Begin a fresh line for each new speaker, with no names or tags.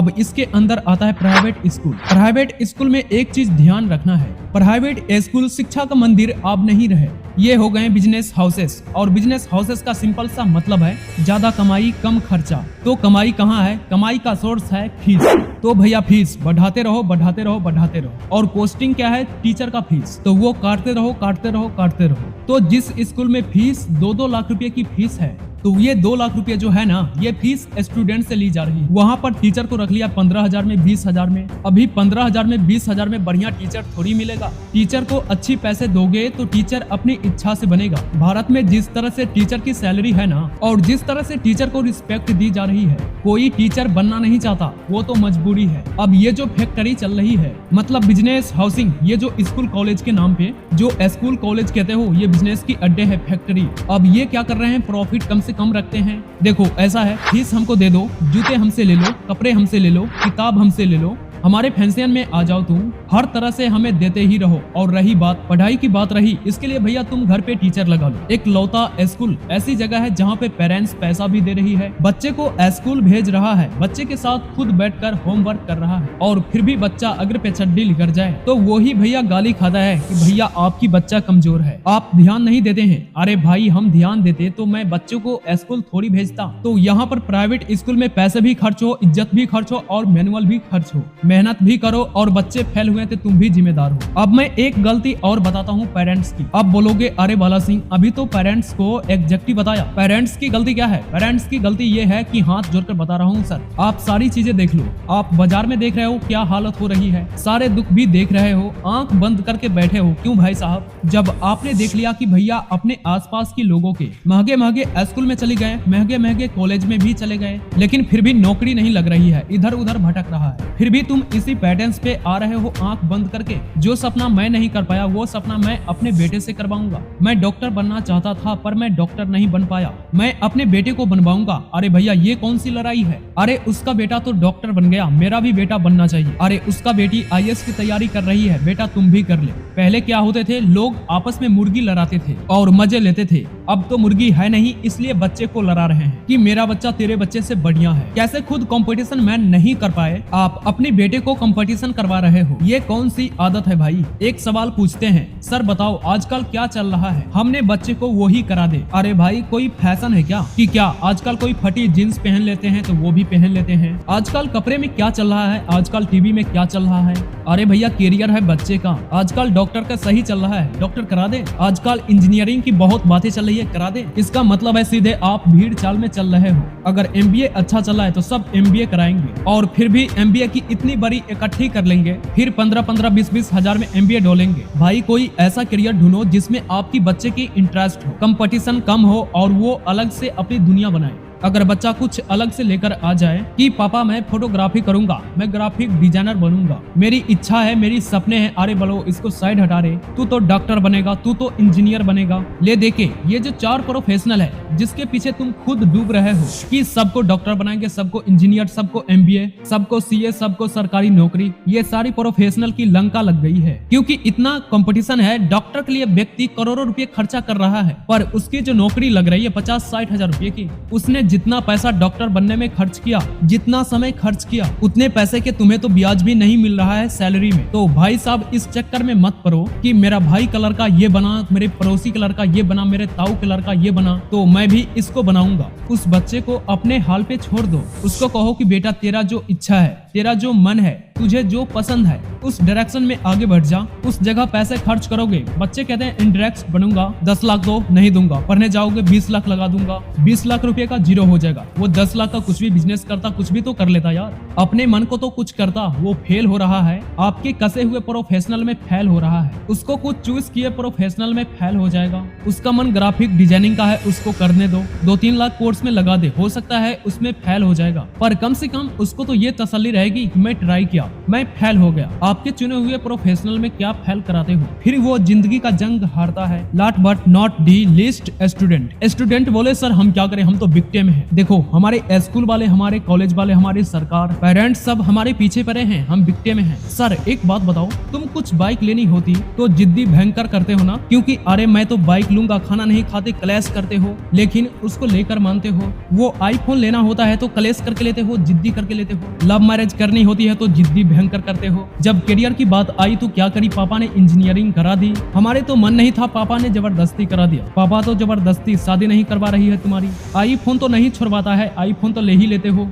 अब इसके अंदर आता है प्राइवेट स्कूल। प्राइवेट स्कूल में एक चीज ध्यान रखना है, प्राइवेट स्कूल शिक्षा का मंदिर अब नहीं रहे, ये हो गए बिजनेस हाउसेस। और बिजनेस हाउसेस का सिंपल सा मतलब है ज्यादा कमाई कम खर्चा। तो कमाई कहाँ है? कमाई का सोर्स है फीस। तो भैया फीस बढ़ाते रहो बढ़ाते रहो बढ़ाते रहो। और कॉस्टिंग क्या है? टीचर का फीस, तो वो काटते रहो काटते रहो काटते रहो। तो जिस स्कूल में फीस 2-2 लाख रुपए की फीस है, तो ये 2 लाख रुपए जो है ना, ये फीस स्टूडेंट से ली जा रही है। वहाँ पर टीचर को रख लिया 15,000 में 20,000 में। अभी 15,000 में 20,000 में बढ़िया टीचर थोड़ी मिलेगा। टीचर को अच्छी पैसे दोगे तो टीचर अपनी इच्छा से बनेगा। भारत में जिस तरह से टीचर की सैलरी है ना, और जिस तरह से टीचर को रिस्पेक्ट दी जा रही है, कोई टीचर बनना नहीं चाहता, वो तो मजबूरी है। अब ये जो फैक्ट्री चल रही है, मतलब बिजनेस हाउसिंग, ये जो स्कूल कॉलेज के नाम पे जो स्कूल कॉलेज कहते हो, ये बिजनेस की अड्डे है, फैक्ट्री। अब ये क्या कर रहे हैं? प्रॉफिट कम कम रखते हैं। देखो ऐसा है, फीस हमको दे दो, जूते हमसे ले लो, कपड़े हमसे ले लो, किताब हमसे ले लो, हमारे फैंसियन में आ जाओ, तुम हर तरह से हमें देते ही रहो। और रही बात पढ़ाई की बात रही, इसके लिए भैया तुम घर पे टीचर लगा लो। एक लौता स्कूल ऐसी जगह है जहाँ पे पेरेंट्स पैसा भी दे रही है, बच्चे को स्कूल भेज रहा है, बच्चे के साथ खुद बैठकर होमवर्क कर रहा है, और फिर भी बच्चा अगर पेचड्डी लिखर जाए तो वही भैया गाली खाता है कि भैया आपकी बच्चा कमजोर है, आप ध्यान नहीं देते हैं। अरे भाई हम ध्यान देते तो मैं बच्चों को स्कूल थोड़ी भेजता। तो यहाँ पर प्राइवेट स्कूल में पैसे भी खर्च हो, इज्जत भी खर्च हो, और मैनुअल भी खर्च हो, मेहनत भी करो, और बच्चे फेल हुए तो तुम भी जिम्मेदार हो। अब मैं एक गलती और बताता हूँ पेरेंट्स की। अब बोलोगे अरे बाला सिंह अभी तो पेरेंट्स को एग्जेक्टिव बताया, पेरेंट्स की गलती क्या है? पेरेंट्स की गलती ये है कि हाथ जोड़कर बता रहा हूँ सर, आप सारी चीजें देख लो। आप बाजार में देख रहे हो क्या हालत हो रही है, सारे दुख भी देख रहे हो, आंख बंद करके बैठे हो। क्यों भाई साहब? जब आपने देख लिया कि भैया अपने आसपास के लोगों के महंगे महंगे स्कूल में चले गए, महंगे महंगे कॉलेज में भी चले गए, लेकिन फिर भी नौकरी नहीं लग रही है, इधर उधर भटक रहा है, फिर भी तुम इसी पैटर्न्स पे आ रहे हो आंख बंद करके। जो सपना मैं नहीं कर पाया वो सपना मैं अपने बेटे से करवाऊंगा। मैं डॉक्टर बनना चाहता था पर मैं डॉक्टर नहीं बन पाया, मैं अपने बेटे को बनवाऊंगा। अरे भैया ये कौन सी लड़ाई है? अरे उसका बेटा तो डॉक्टर बन गया, मेरा भी बेटा बनना चाहिए। अरे उसका बेटी आईएएस की तैयारी कर रही है, बेटा तुम भी कर ले। पहले क्या होते थे, लोग आपस में मुर्गी लड़ाते थे और मजे लेते थे। अब तो मुर्गी है नहीं, इसलिए बच्चे को लड़ा रहे हैं कि मेरा बच्चा तेरे बच्चे से बढ़िया है। कैसे खुद कंपटीशन में नहीं कर पाए, आप अपने बेटे को कंपटीशन करवा रहे हो, ये कौन सी आदत है भाई? एक सवाल पूछते हैं, सर बताओ आजकल क्या चल रहा है, हमने बच्चे को वही करा दे। अरे भाई कोई फैशन है क्या कि क्या आजकल कोई फटी जींस पहन लेते हैं तो वो भी पहन लेते हैं? आजकल कपड़े में क्या चल रहा है, आजकल टीवी में क्या चल रहा है? अरे भैया कैरियर है बच्चे का, आजकल डॉक्टर का सही चल रहा है, डॉक्टर करा दे। आजकल इंजीनियरिंग की बहुत बातें चल रही है, करा दे। इसका मतलब है सीधे आप भीड़ चाल में चल रहे हो। अगर एमबीए अच्छा चला है तो सब एमबीए कराएंगे, और फिर भी एमबीए की इतनी बड़ी इकट्ठी कर लेंगे, फिर 15-15, 20-20 हजार में एमबीए डोलेंगे। भाई कोई ऐसा करियर ढूंढो जिसमें आपकी बच्चे की इंटरेस्ट हो, कंपटीशन कम हो, और वो अलग से अपनी दुनिया बनाए। अगर बच्चा कुछ अलग से लेकर आ जाए कि पापा मैं फोटोग्राफी करूंगा, मैं ग्राफिक डिजाइनर बनूंगा, मेरी इच्छा है, मेरी सपने हैं, अरे बोलो इसको साइड हटा रे, तू तो डॉक्टर बनेगा, तू तो इंजीनियर बनेगा। ले देखे ये जो 4 प्रोफेशनल है जिसके पीछे तुम खुद डूब रहे हो कि सबको डॉक्टर बनाएंगे, सबको इंजीनियर, सबको एमबीए, सबको सीए, सबको सरकारी नौकरी, ये सारी प्रोफेशनल की लंका लग गई है क्योंकि इतना कंपटीशन है। डॉक्टर के लिए व्यक्ति करोड़ों रुपए खर्चा कर रहा है, पर उसकी जो नौकरी लग रही है 50-60 हजार रुपए की, उसने जितना पैसा डॉक्टर बनने में खर्च किया, जितना समय खर्च किया, उतने पैसे के तुम्हें तो ब्याज भी नहीं मिल रहा है सैलरी में। तो भाई साहब इस चक्कर में मत पड़ो कि मेरा भाई कलर का ये बना, मेरे पड़ोसी कलर का ये बना, मेरे ताऊ कलर का ये बना, तो मैं भी इसको बनाऊंगा। उस बच्चे को अपने हाल पे छोड़ दो, उसको कहो कि बेटा तेरा जो इच्छा है, तेरा जो मन है, तुझे जो पसंद है, उस डायरेक्शन में आगे बढ़ जा। उस जगह पैसे खर्च करोगे, बच्चे कहते हैं इंटरेक्ट बनूंगा, 10 लाख दो, नहीं दूंगा। पढ़ने जाओगे 20 लाख लगा दूंगा, 20 लाख रुपए का जीरो हो जाएगा। वो 10 लाख का कुछ भी बिजनेस करता, कुछ भी तो कर लेता यार, अपने मन को तो कुछ करता। वो फेल हो रहा है, आपके कसे हुए प्रोफेशनल में फेल हो रहा है। उसको कुछ चूज किए प्रोफेशनल में फेल हो जाएगा। उसका मन ग्राफिक डिजाइनिंग का है, उसको करने दो, 2-3 लाख कोर्स में लगा दे, हो सकता है उसमें फेल हो जाएगा, पर कम से कम उसको तो ये तसल्ली रहेगी मैं ट्राई किया। गया, मैं फेल हो गया। आपके चुने हुए प्रोफेशनल में क्या फेल कराते हो? फिर वो जिंदगी का जंग हारता है। Last but not the list student बोले सर हम क्या करें, हम तो विक्टिम हैं। देखो हमारे स्कूल वाले, हमारे कॉलेज वाले, हमारी सरकार, पेरेंट्स सब हमारे पीछे पड़े हैं, हम विक्टिम हैं। सर एक बात बताओ, तुम कुछ बाइक लेनी होती तो जिद्दी भयंकर करते हो ना, क्योंकि अरे मैं तो बाइक लूंगा, खाना नहीं खाते क्लैश करते हो, लेकिन उसको लेकर मानते हो। वो आईफोन लेना होता है तो क्लैश करके लेते हो, जिद्दी करके लेते हो। लव मैरिज करनी होती है तो जिद्दी भयंकर करते हो। जब करियर की बात आई तो क्या करी, पापा ने इंजीनियरिंग करा दी। हमारे तो मन नहीं था, पापा ने जबरदस्ती करा दिया। पापा तो जबरदस्ती शादी नहीं करवा रही है तुम्हारी। आईफोन तो नहीं छुड़वाता है, आईफोन तो ले ही लेते हो।